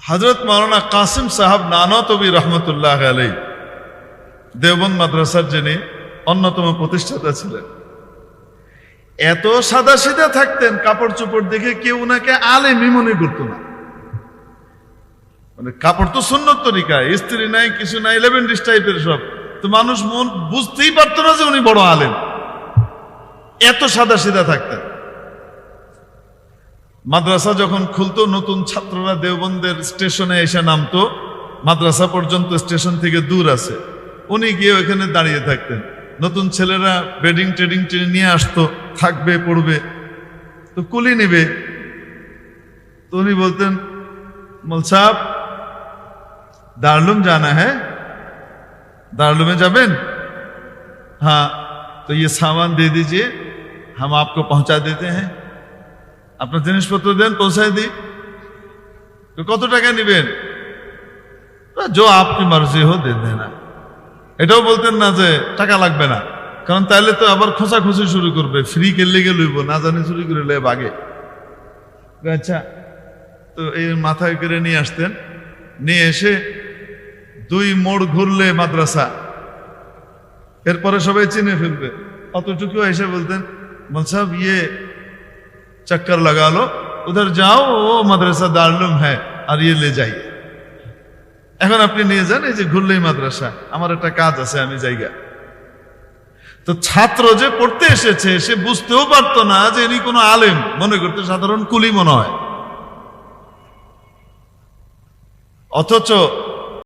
হযরত মাওলানা কাসিম সাহেব নানতবী রহমতুল্লাহ আলাইহি দেওবন্দ মাদ্রাসার যিনি অন্যতম প্রতিষ্ঠাতা ছিলেন, এত সাদা সিধা থাকতেন, কাপড় চোপড় দেখে কেউ উনাকে আলেমই মনে করতো না। মানে কাপড় তো সুন্নত তরিকায়, স্ত্রী নাই, কিছু নাই, লেভেন্ডিস টাইপের সব, তো মানুষ মন বুঝতেই পারতো না যে উনি বড় আলেম, এত সাদা সিধা থাকতেন। মাদ্রাসা যখন খুলতো, নতুন ছাত্ররা দেওবন্দের স্টেশনে এসে নামতো, মাদ্রাসা পর্যন্ত স্টেশন থেকে দূর আছে, উনি গিয়ে ওইখানে দাঁড়িয়ে থাকতেন। নতুন ছেলেরা বেডিং টেডিং টেনে নিয়ে আসতো, থাকবে, পড়বে, তো কুলি নিবে, তো উনি বলতেন, মৌল সাহেব दारुलूम जाना है, दारुलूम में जाबेन, हाँ तो ये सामान दे दीजिए, हम आपको पहुंचा देते हैं, अपना जिनिसपत्र देन पहुंचा दी, तो कत टाका निबेन, जो आपकी मर्जी हो दे देना। এটাও বলতেন না যে টাকা লাগবে না, কারণ তাইলে তো আবার খোঁচাখুচি শুরু করবে, ফ্রি কেলে গে লইব, না জানি চুরি করে লয়ে বাগে। আচ্ছা, তো এই মাথায় করে নিয়ে আসতেন, নিয়ে এসে 2 মোড় ঘুরলে মাদ্রাসা, এরপরে সবাই চিনে ফেলবে, অতটুকু এসে বলতেন, মৌল সাহেব ইয়ে চক্কর লাগা লো, উধর যাও, ও মাদ্রাসা দারুলুম হ্যাঁ, আর ইয়ে লে যাই, এখন আপনি নিয়ে যান, এই যে ঘুরলেই মাদ্রাসা, আমার একটা কাজ আছে, আমি জায়গা। তো ছাত্র যে পড়তে এসেছে, সে বুঝতেও পারতো না যে ইনি কোনো আলেম, মনে করতে সাধারণ কুলি মনে হয়। অথচ